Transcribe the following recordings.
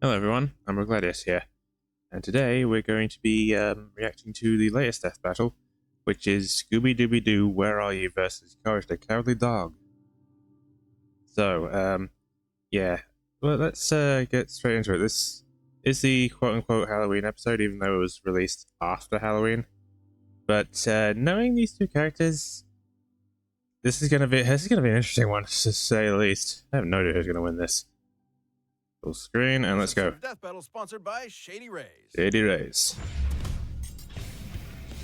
Hello everyone, I'm Gladius here, and today we're going to be reacting to the latest death battle, which is Scooby-Dooby-Doo, Where Are You versus Courage the Cowardly Dog. So, yeah, well, let's get straight into it. This is the quote-unquote Halloween episode, even though it was released after Halloween. But knowing these two characters, this is gonna be an interesting one, to say the least. I have no idea who's gonna win this. Full screen, and let's go. Death battle sponsored by Shady Rays. Shady Rays.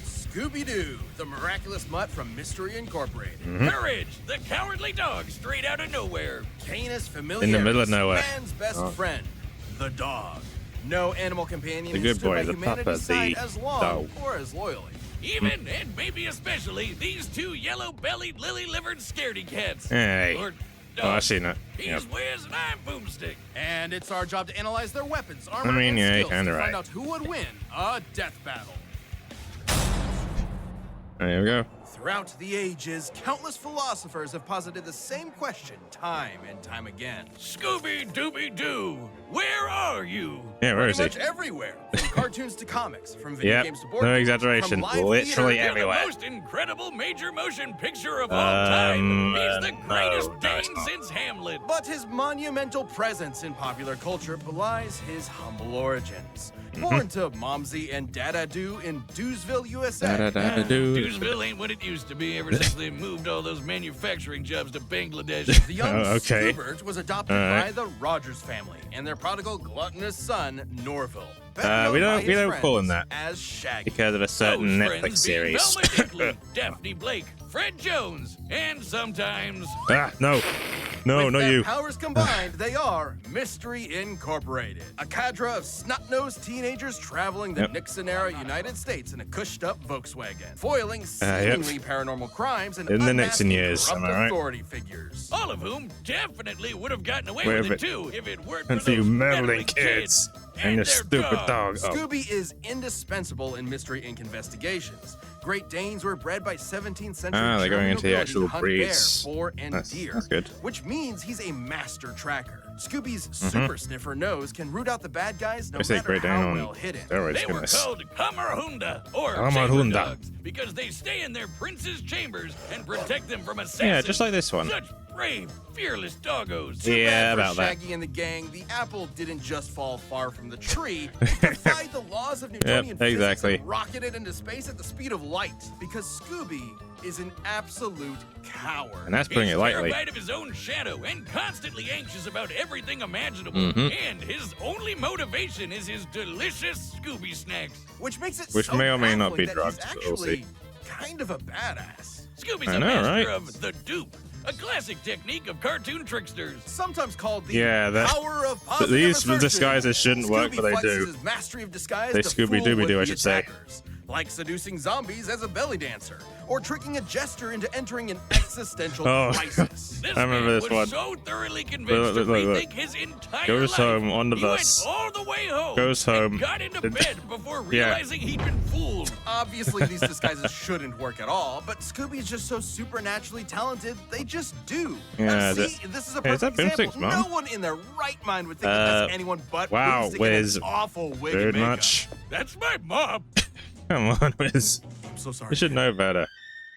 Scooby-Doo, the miraculous mutt from Mystery Incorporated. Courage, the cowardly dog straight out of nowhere. Canis Familiaris, In the middle of nowhere. man's best friend, the dog. No animal companion The who good stood boy, by the humanity's papa, side the as long dog. or as loyally. Even, and maybe especially, these two yellow-bellied, lily-livered scaredy cats. Hey. Or Oh, I've dogs. seen it. He's Yep. Wiz and I'm Boomstick. And it's our job to analyze their weapons, armor, I mean, and yeah, skills kinda to right. find out who would win a death battle. There we go. Throughout the ages, countless philosophers have posited the same question time and time again. Scooby-Dooby-Doo, where are you? Yeah, where is Pretty he? much everywhere, from cartoons to comics, from video Yep, games to board no games, exaggeration. from live Literally theater. everywhere. The most incredible major motion picture of all time. He's the greatest no, Dane it's not. since Hamlet. But his monumental presence in popular culture belies his humble origins. Born to Momsy and Dada Doo in Doosville, USA. Da-da-da-da-doo. Dewsville ain't what it used to be ever since they moved all those manufacturing jobs to Bangladesh. The young Oh, okay. Scoobert was adopted All right. by the Rogers family and their prodigal gluttonous son, Norville. We better known by don't his call him friends that as Shaggy. because of a certain Those Netflix friends being series. Velma Dinkley, Daphne Blake, Fred Jones, and sometimes Ah, no. No, With not their you. powers combined, they are Mystery Incorporated, a cadre of snot-nosed teenagers traveling the Yep. Nixon-era United States in a cushed-up Volkswagen, foiling Yep. seemingly paranormal crimes and In the unmasking Nixon years, corrupt am I right? authority figures. all of whom definitely would have gotten away Where with if it it- too if it weren't And for for you those meddling meddling kids and your their stupid dog. Oh. Scooby is indispensable in Mystery Inc. investigations. Great Danes were bred by 17th century Ah, they're going German into the nobility actual to hunt breeds. bear, boar, and deer. That's good. Which means he's a master tracker. Scooby's super sniffer nose can root out the bad guys no I say matter Great Dane how on well hidden. steroids, They were goodness. called Kamerhunda, or Kamerhunda. chamber dogs, because they stay in their prince's chambers and protect them from assassins. Yeah, just like this one. Such brave, fearless doggos. Too Yeah, bad for about that. Shaggy and the gang, the apple didn't just fall far from the tree. It defied the laws of Newtonian physics exactly. and rocketed into space at the speed of light. Because Scooby is an absolute coward. And that's putting He's it lightly. terrified of his own shadow and constantly anxious about everything imaginable. Mhm. And his only motivation is his delicious Scooby snacks. Which makes it Which so may or may not baffling be that drugs, he's but we'll actually see. kind of a badass. Scooby's I a know, master right? of the dupe, a classic technique of cartoon tricksters. Sometimes called the Yeah, that- power of but positive these assertion. disguises shouldn't work, Scooby but they flexes do. his mastery of disguise They to Scooby-Dooby fool do, I would-be should say. attackers, like seducing zombies as a belly dancer, or tricking a jester into entering an existential Oh. crisis. This I remember man this was one. so thoroughly convinced Look, to look, look. rethink his entire Goes life. home on the He bus. went all the way home. Goes and home. got into bed before Yeah. realizing he'd been fooled. Obviously, these disguises shouldn't work at all, but Scooby's just so supernaturally talented, they just do. Yeah, See, this is a Hey, is perfect that example. Boomstick's mom? No one in their right mind would think that that's anyone but wow, Boomstick in Wiz. an awful wig and Very makeup. much. That's my mom. Come on, Wiz. I'm so sorry. You should know better.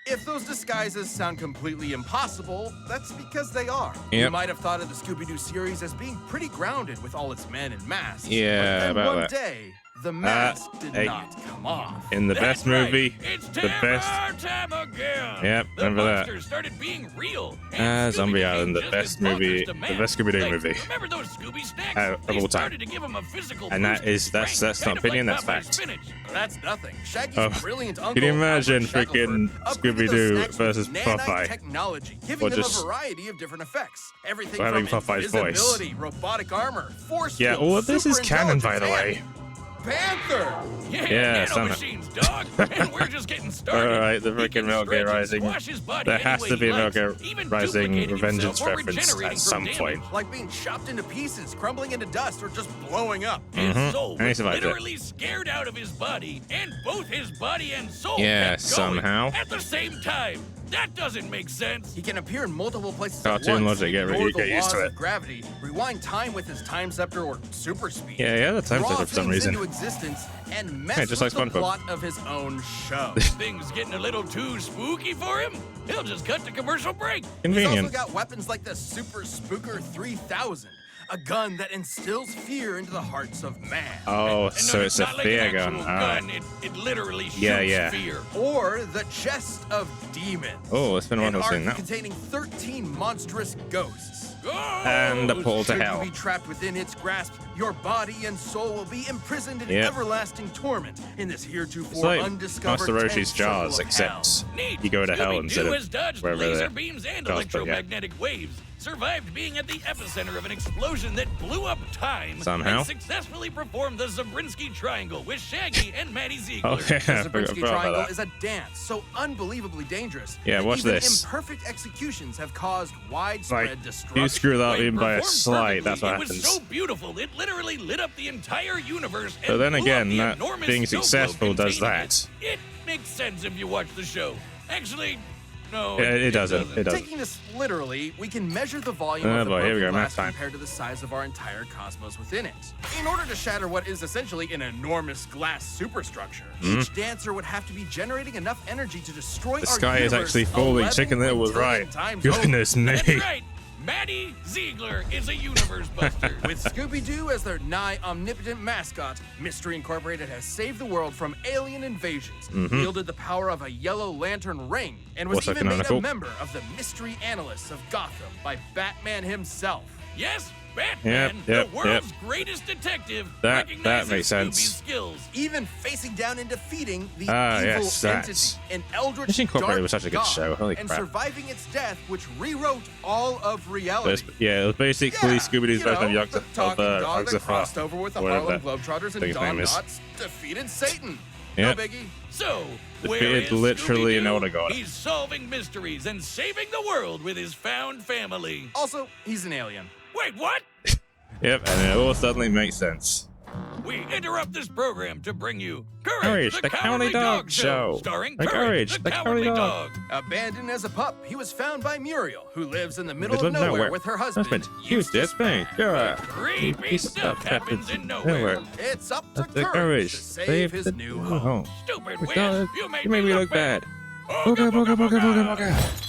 If those disguises sound completely impossible, that's because they are. Yep. You might have thought of the Scooby-Doo series as being pretty grounded with all its men and masks. Yeah, but then about one that. day, the mask did hey. not come off. In the That's best right. movie, It's the best. time again. Yep, the remember that. monsters started being real. and Zombie Scooby Island, the became best just as bonkers movie, to the man. best Scooby-Doo Like, movie. Remember those Scooby snacks? Of They all time. started to give him a physical And that boost is- and that's strength, not kind of opinion, like that's Popeye's fact. spinach. That's nothing. Shaggy's Oh, brilliant uncle. can you imagine Albert freaking Shackelford, upgraded Scooby-Doo those snacks versus with Popeye? nanite technology, giving Or them just- a variety of different effects. Everything or having from Popeye's voice. invisibility, robotic armor, force Yeah, field, all of this is super canon, by the way. intelligence, and Panther! Yeah, nano son. machines, dog. And we're just getting started. Alright, the He freaking can Metal Gear stretch and Rising. squash his body There any has way to he be a Metal likes, Gear even Rising duplicating Revengeance himself or reference regenerating at from some damage. point. Like being chopped into pieces, crumbling into dust, or just blowing up. His soul And he was survived it. literally scared out of his body, and both his body and soul Yeah, kept going somehow. at the same time. That doesn't make sense. He can appear in multiple places Cartoon at once, logic, get ignore the used to laws it. of gravity, rewind time with his time scepter or super speed. Yeah, the time draw scepter for some things reason. into existence and mess Hey, just with like the SpongeBob. plot of his own show. Things getting a little too spooky for him? He'll just cut to commercial break. He's Convenient. also got weapons like the Super Spooker 3000, a gun that instills fear into the hearts of man. Oh, And so no, it's a not like fear an gun. actual Alright. gun. It literally shoots Yeah. fear. Or the Chest of Demons. Oh, it's been a while an since I've seen ark that. containing 13 monstrous ghosts. And the portal to Should hell. you be trapped within its grasp, your body and soul will be imprisoned in Yep. everlasting torment in this heretofore It's like undiscovered Master tent Roshi's circle Jaws, of except Neat. you go to hell Scooby-Doo instead has of dodged wherever laser the beams and Jaws, but yeah. electromagnetic waves, survived being at the epicenter of an explosion that blew up time, Somehow. and successfully performed the Zabrinsky Triangle with Shaggy and Maddie Ziegler. Oh, yeah, The I Zabrinsky forgot about Triangle that. is a dance so unbelievably dangerous. Yeah, that watch even this. Imperfect executions have caused widespread Like, destruction. you screw that When in by a performed slide, perfectly, that's what it was happens. so beautiful, it literally lit up the entire universe. But and then blew up again, the that enormous being snow globe successful does containing that. It makes sense if you watch the show. Actually, no. Yeah, it doesn't. It doesn't. Taking this literally, we can measure the volume Oh of the boy, here we broken go, math glass time. compared to the size of our entire cosmos within it. In order to shatter what is essentially an enormous glass superstructure, each dancer would have to be generating enough energy to destroy The our sky is universe actually falling. 11 Chicken Little was quintillion right. times over. Goodness me. That's right. Maddie Ziegler is a universe buster. With Scooby-Doo as their nigh omnipotent mascot, Mystery Incorporated has saved the world from alien invasions, wielded the power of a yellow lantern ring, and was What's that even made a canonical? member of the Mystery Analysts of Gotham by Batman himself. Yes, Batman, Yep, the world's greatest detective, That recognizes makes sense. Scooby's skills. Even facing down and defeating the Ah, evil yes, that's- entity, an eldritch Mission Incorporated dark was such a good god, show, holy and crap. surviving its death, which rewrote all of reality. Yeah, it was basically Scooby-Doo's you version know, of the Yogs talking dog of that crossed over with the whatever Harlem that Globetrotters and thing's Don name is. Knotts defeated Satan. Yep. No biggie. So, where Defeated is literally an Scooby-Doo? elder god. He's solving mysteries and saving the world with his found family. Also, he's an alien. Wait, what? Yep, and it all suddenly makes sense. We interrupt this program to bring you Courage, the Cowardly Dog Show. starring The Courage, the Cowardly Dog. Abandoned as a pup, he was found by Muriel, who lives in the middle Middle of of nowhere nowhere. with her husband. Eustace Bank. Yeah. Creepy stuff happens in nowhere. It's up to The Courage to save his the new home. Stupid Oh, Wiz, God, you made you made me look bad. Booga, booga, booga.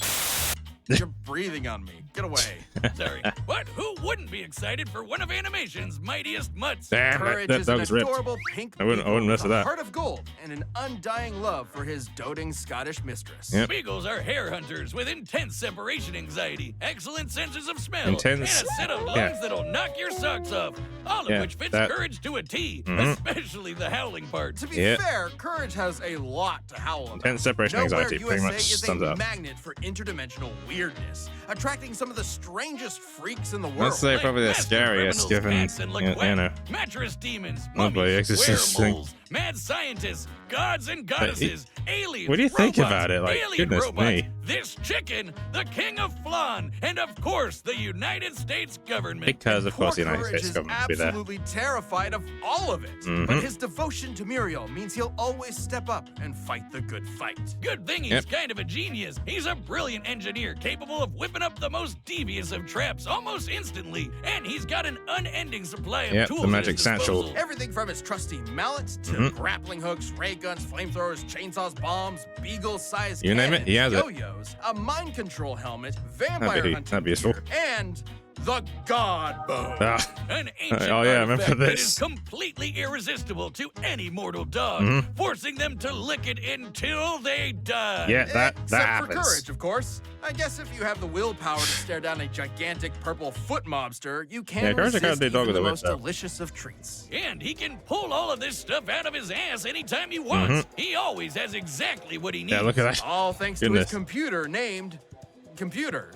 You're breathing on me. Get away. Sorry. What? Who wouldn't be excited for one of animation's mightiest mutts? Damn, Courage that is an dog's ripped. adorable pink I wouldn't beagle mess with with a that. heart of gold and an undying love for his doting Scottish mistress. Yep. Beagles are hair hunters with intense separation anxiety, excellent senses of smell, Intense- and a set of lungs yeah. that'll knock your socks off. All of Yeah, which fits that- Courage to a T, Mhm. especially the howling part. To be Yeah. fair, Courage has a lot to howl about. Intense separation Nowhere anxiety pretty USA much is sums it a up. magnet for interdimensional weirdness, attracting some of the strangest freaks in the world. Let's say Like probably the master scariest, criminals, given, cats and you LaQuette, know. mattress demons, Oh boy, mummies, Exorcist thing. werewolves, mad scientists, gods and goddesses, aliens. what do you think robots, about it? Like, alien goodness robots, me. this chicken, the king of flan, and of course the United States government. Because, of course, the Poor United Courage States is government would be there. absolutely terrified of all of it. Mhm. But his devotion to Muriel means he'll always step up and fight the good fight. Good thing he's Yep. kind of a genius. He's a brilliant engineer capable of whipping up the most devious of traps almost instantly, and he's got an unending supply of Yep, tools the at magic his satchel. disposal. Everything from his trusty mallet to Mhm. grappling hooks, ray guns, flamethrowers, chainsaws, bombs, beagle-sized You name it, cannons, he has it. yo-yos, a mind control helmet, vampire That'd be hunting useful. gear, and the God Bone. Ah, An ancient Oh, yeah, I remember artifact that this. is completely irresistible to any mortal dog, Mhm. forcing them to lick it until they die. yeah, that Except for happens. Courage, of course. I guess if you have the willpower to stare down a gigantic purple foot mobster, you can Yeah, Courage, I resist gotta do dog even with the a whip, most though. delicious of treats. And he can pull all of this stuff out of his ass anytime he wants. Mhm. He always has exactly what he needs. Yeah, look at that. All thanks to Goodness. his computer named Computer.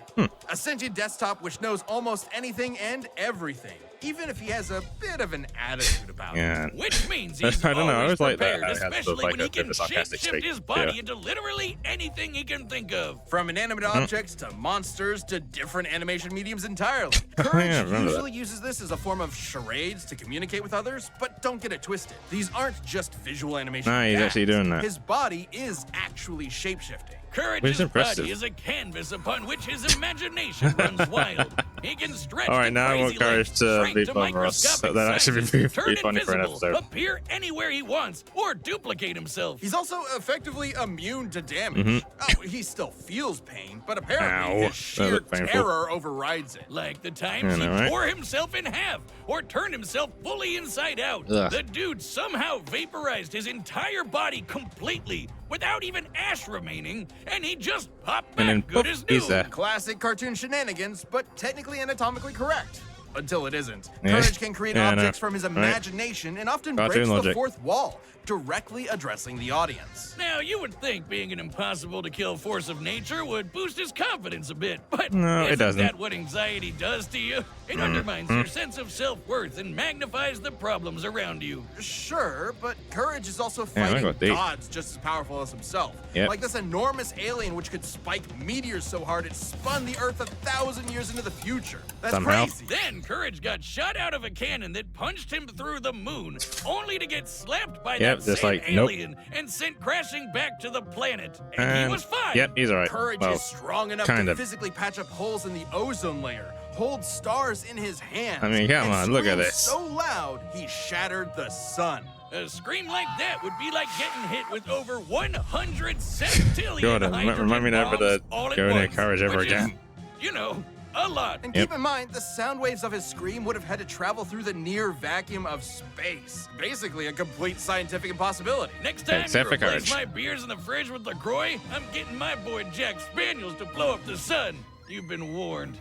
A sentient desktop which knows almost anything and everything, even if he has a bit of an attitude about it. Yeah. Which means he's I don't know, I always always like that. prepared, It has sort of especially like when a he bit of can a sarcastic shape-shift streak his to body it. into literally anything he can think of. From inanimate objects to monsters to different animation mediums entirely. Yeah, Courage I remember usually uses this as a form of charades to communicate with others, but don't get it twisted. These aren't just visual animation. Nah, he's gags. actually doing that. His body is actually shapeshifting. Courage's impressive. body is a canvas upon which his imagination runs wild. He can stretch All right, to now I want crazy Courage lengths, to shrink be to fun for us. microscopic That'd actually sizes, be turn funny for an invisible, episode. appear anywhere he wants, or duplicate himself. He's also effectively immune to damage. Oh, he still feels pain, but apparently Ow, his that sheer looked painful. terror overrides it. Like the times Yeah, he no, right? tore himself in half, or turned himself fully inside out. Ugh. The dude somehow vaporized his entire body completely, without even ash remaining, and he just popped back And then good poof, as new. he's there. Classic cartoon shenanigans, but technically anatomically correct. Until it isn't. Yeah. Courage can create Yeah, I know. objects from his Right. imagination and often Cartoon breaks the logic. fourth wall, directly addressing the audience. Now, you would think being an impossible-to-kill force of nature would boost his confidence a bit, but No, it isn't doesn't. that what anxiety does to you? It undermines your sense of self-worth and magnifies the problems around you. Sure, but Courage is also Yeah, I fighting got deep. gods just as powerful as himself. Yep. Like this enormous alien which could spike meteors so hard it spun the Earth 1,000 years into the future. That's Somehow. crazy. Then Courage got shot out of a cannon that punched him through the moon, only to get slapped by Yep, that just same like, nope. alien and sent crashing back to the planet. And he And- was fine. Yep, he's alright. Courage Well, is strong enough kind to of. physically patch up holes in the ozone layer, hold stars in his hands. I mean, come and on, look at scream this. So loud, he shattered the sun. A scream like that would be like getting hit with over 100 septillion God, remind me never to all at go near once, Courage ever which is, again. you know, a lot. And Yep. keep in mind, the sound waves of his scream would have had to travel through the near vacuum of space. Basically, a complete scientific impossibility. Next time Except you for replace Courage. my beers in the fridge with LaCroix, I'm getting my boy Jack Spaniels to blow up the sun. You've been warned.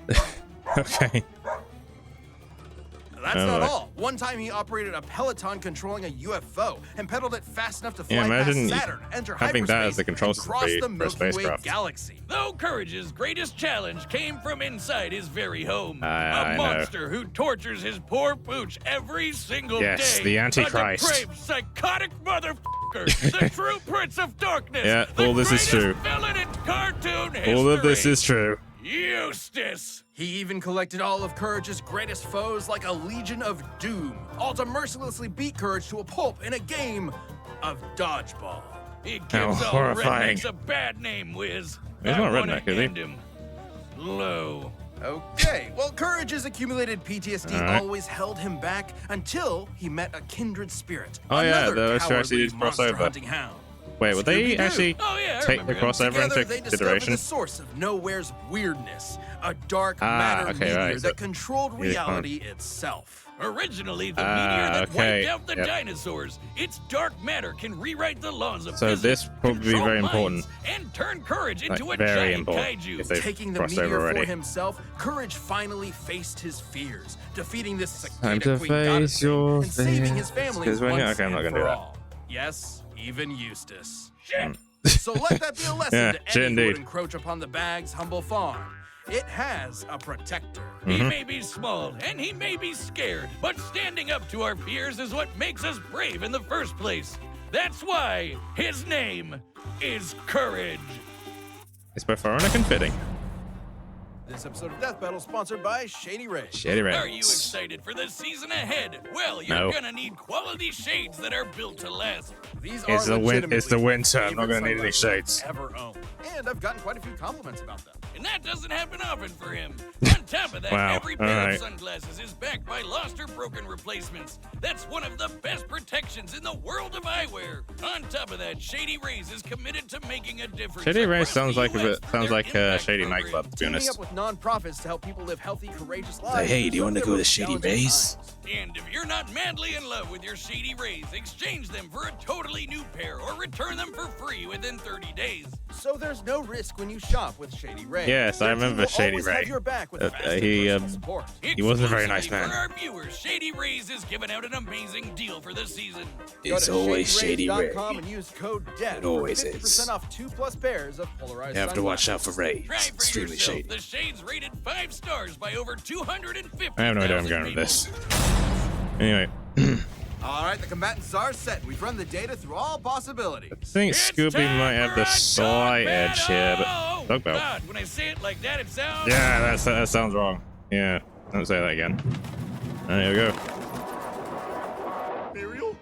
Okay. That's Oh, not boy. all. One time he operated a Peloton controlling a UFO and pedaled it fast enough to fly Yeah, imagine past Saturn, enter having that hyperspace, as the control and cross system the for a Milky Way spacecraft. galaxy. Though Courage's greatest challenge came from inside his very home. I A know. monster who tortures his poor pooch every single Yes, day. the Antichrist. A depraved, psychotic motherfucker. The true Prince of Darkness. Yeah, the all this is greatest true. Villain in cartoon history. All of this is true. Eustace. He even collected all of Courage's greatest foes like a legion of doom, all to mercilessly beat Courage to a pulp in a game of dodgeball. He gives How all horrifying. rednecks a bad name, Wiz. He's I not wanna redneck, is he? end him low. Okay, well, Courage's accumulated PTSD All right. always held him back until he met a kindred spirit. Oh, yeah, another those two cowardly actually did monster crossover. hunting hound. Wait, would they Scooby-Doo. actually Oh, yeah, I take the remember him. crossover Together, into they discovered consideration? the source of Nowhere's weirdness, a dark matter okay, meteor right, so- that controlled Really reality itself. Originally, the meteor that okay, wiped out the yep. dinosaurs. Its dark matter can rewrite the laws of So physics, this probably be control very minds, important. and turn Courage into Like, a very giant important. kaiju. If they Taking the crossed meteor over already. for himself, Courage finally faced his fears, defeating this Time cicada to queen goddess face your and saving his fears. family 'Cause when you- once okay, I'm not and gonna do for that. all. Yes, even Eustace. Shit. So let that be a lesson Yeah, to shit any who would indeed. encroach upon the bag's humble farm. It has a protector. He may be small and he may be scared, but standing up to our fears is what makes us brave in the first place. That's why his name is Courage. It's both ironic and fitting. This episode of Death Battle sponsored by Shady Ray. Shady Rays. Are you excited for the season ahead? Well, you're No. gonna need quality shades that are built to last. These It's are the win- it's the legitimately winter. I'm not favorite gonna need any sunglasses shades. I've ever owned. And I've gotten quite a few compliments about them. And that doesn't happen often for him. On top of that, Wow, every pair alright. of sunglasses is backed by lost or broken replacements. That's one of the best protections in the world of eyewear. On top of that, Shady Rays is committed to making a difference. Shady Rays across sounds the like a US bit, through sounds their like impact Shady program. nightclub, to be Teaming honest. up with nonprofits to help people live healthy, courageous lives. hey, do you even wanna in go the to Shady challenging Rays? times. And if you're not madly in love with your Shady Rays, exchange them for a totally new pair or return them for free within 30 days. So there's no risk when you shop with Shady Ray. Yes, I Their team remember will Shady always Ray. have your back with fast and He personal support. He wasn't a very nice Exclusively man. For our viewers, Shady Rays is giving out an amazing deal for the season. Go to always Shady Ray. ShadyRays.com and use code DEATH It always for 50% is. off 2+ pairs of polarized You have to watch out sunglasses. for Ray. Try It's for extremely yourself. shady. The Shades rated 5 stars by over 250. I have no idea where I'm going with this. Anyway, All right, the combatants are set. We've run the data through all possibilities. I think Scooby might have the slight edge here, but dog bell. God, when I say it like that, it sounds. Yeah, that sounds wrong. Yeah, don't say that again. There we go. Muriel?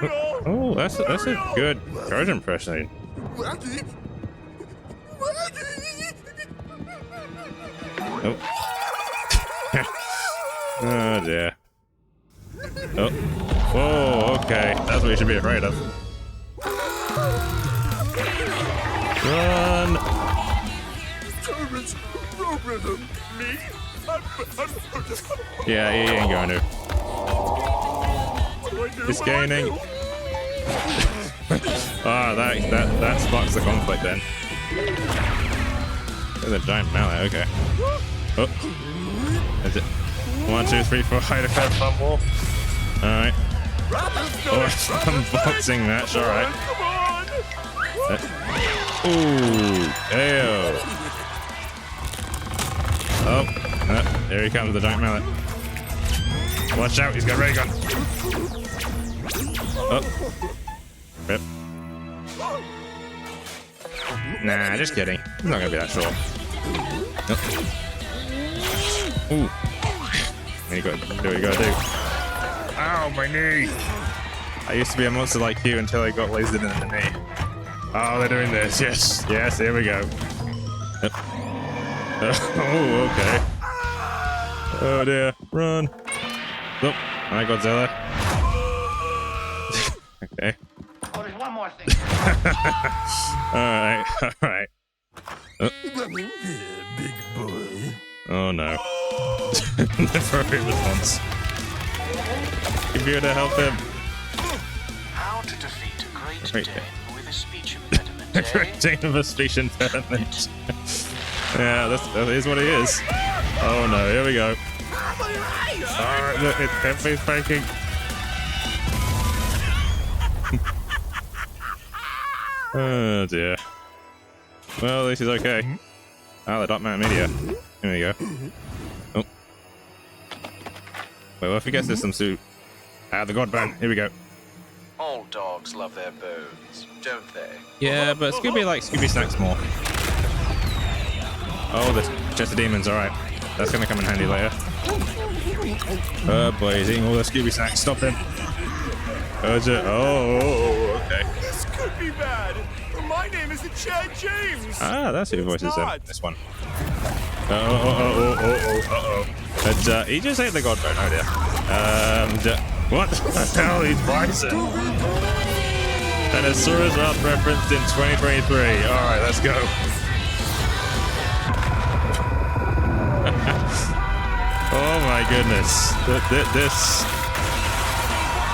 Muriel? Oh, that's a good George impression. Oh. Oh dear. Oh. Whoa, okay. That's what you should be afraid of. Run! Yeah, he ain't going to. He's gaining. Ah, that sparks the conflict then. There's a giant mallet, okay. Oh. Is it? 1, 2, 3, 4, hide a fed fumble. Alright. Oh, I'm boxing match, alright. Ooh, ayo. Oh, there he comes, the giant mallet. Watch out, he's got a ray gun. Oh. Rip. Nah, just kidding. He's not gonna be that short. Nope. Ooh. You gotta do what you gotta do. Ow, my knee! I used to be a monster like you until I got lasered in the knee. Oh, they're doing this. Yes, yes, here we go. Yep. Oh, okay. Oh dear, run. Oh, hi Godzilla. Okay. Oh, there's one more thing. Alright, alright. Oh. Big boy. Oh no. Appropriate response. Computer, help him. How to defeat a great Right. Dane with a speech impediment, A great Dane of a speech impediment. Yeah, that is what he is. Oh no, here we go. Alright, look, everything's breaking. Oh dear. Well, at least he's okay. Ah, the dot mount media. Here we go. Oh. Wait, what if he gets this some suit? Ah, the god bone. Here we go. All dogs love their bones, don't they? Yeah, but Scooby likes Scooby snacks more. Oh, the chest of demons. Alright. That's gonna come in handy later. Oh boy, he's eating all the Scooby snacks. Stop him. Oh, okay. This could be bad. My name is Chad James. Ah, that's who voices him. This one. Uh-oh. But, he just ate the god bone, oh dear. What the hell? He's bison. And a Saurus Wrath referenced in 2023. Alright, let's go. Oh my goodness. This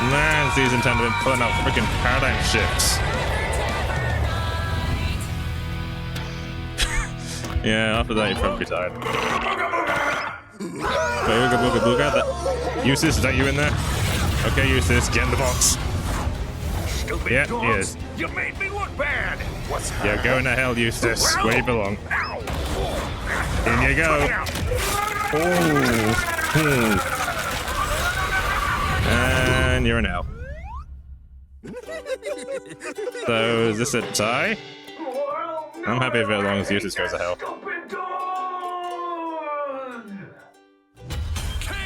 man season 10 have been putting out freaking paradigm shifts. Yeah, after that, you'd probably be tired. Booga, booga, booga. Eustace, is that you in there? Okay, Eustace, get in the box. Stupid Yeah, dogs. he is. You made me look bad. What's Yeah, go into hell, Eustace. Where you belong. In you go. Oh. And you're in hell. So, is this a tie? I'm happy if it as long as Eustace goes to hell.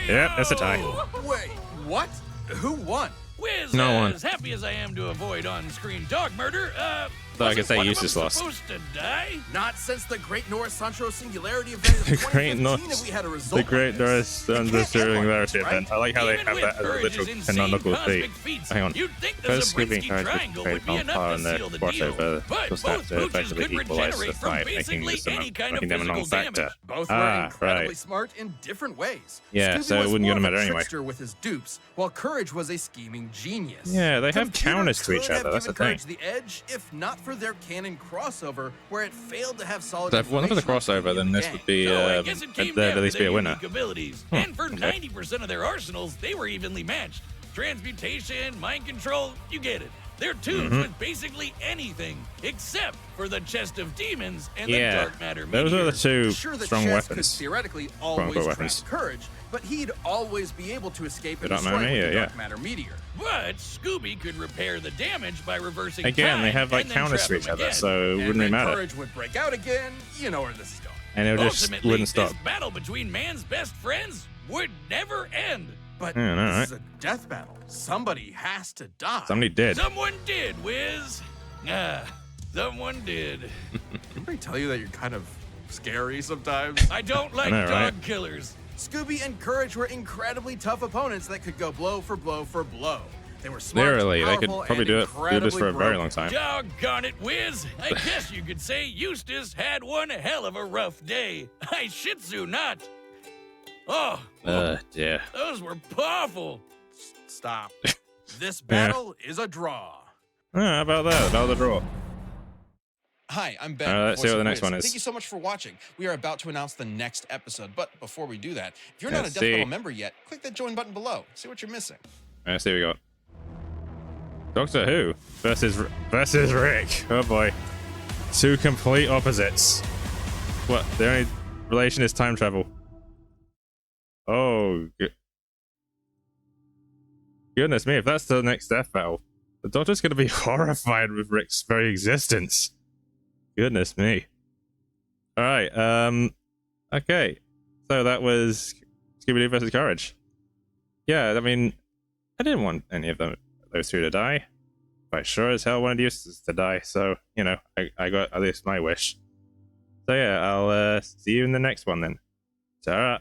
Yep, that's a tie. Wait, what? Who won? Whiz, No one. as happy as I am to avoid on-screen dog murder, I can say Wasn't one of Eustace them lost. supposed to die? Not since the Great Norris Sancho Singularity event of The Great 2015 Norris- have we had a result The Great like Norris this. It and can't the end like Singularity this, right? event. I like how they Even have with that as a Courage's literal insane canonical cosmic feat. feats, Hang on. you'd think the First, Scooby Zabriskie and Courage triangle trade would be on enough par to in the seal the deal. crossover. But Just both have to mooches effectively could equalize the regenerate from fight, making basically this any kind of making them a physical non-factor. damage. Both were incredibly smart in different ways. Yeah, Scooby so it was wouldn't more gonna of a matter anyway. trickster with his dupes, while Courage was a scheming genius. Yeah, they have Computer counters to each could have other, that's the given thing. Courage the edge, if not for their canon crossover, where it failed to have solid. So if it wasn't for the information crossover, then this would be, So I guess it came there'd down at least to be their a winner. unique abilities. And for 90% of their arsenals, they were evenly matched. Transmutation, mind control, you get it. They're tubes with basically anything, except for the chest of demons and the Yeah, dark matter those are the meteors. two Sure, the strong chest weapons. could theoretically Quote-unquote always trap weapons. Courage, but he'd always be able to escape and The dark destroy matter with the meteor, dark yeah. matter meteor. But Scooby could repair the damage by reversing Again, time they have like and then counters trap to each him other, again. so it And wouldn't really then matter. Courage would break out again. You know where this is going. And it just Ultimately, wouldn't stop. this battle between man's best friends would never end. But Yeah, I know, this is a death battle. Somebody has to die. Somebody did. Someone did, Wiz. Someone did. Anybody tell you that you're kind of scary sometimes? I don't like know, dog right? killers. Scooby and Courage were incredibly tough opponents that could go blow for blow for blow. They were smart, Literally, they could powerful, probably and do this incredibly for a very broken. long time. Doggone it, Wiz. I guess you could say Eustace had one hell of a rough day. I shih tzu not. Oh, Dear. those were powerful. Stop. This battle is a draw. How about that? About the draw. Hi, I'm Ben. Let's see voice what of the next Wiz. one is. Thank you so much for watching. We are about to announce the next episode, but before we do that, if you're not a Let's Death see. Battle member yet, click that join button below. See what you're missing. Let's see what we got. Doctor Who versus Rick. Oh boy. Two complete opposites. What? The only relation is time travel. Oh. Goodness me, if that's the next death battle, the Doctor's going to be horrified with Rick's very existence. Goodness me. Alright, okay. So that was Scooby-Doo versus Courage. Yeah, I mean, I didn't want any of those two to die. But I sure as hell wanted Eustace to die, so, you know, I got at least my wish. So yeah, I'll see you in the next one then. Ta-ra.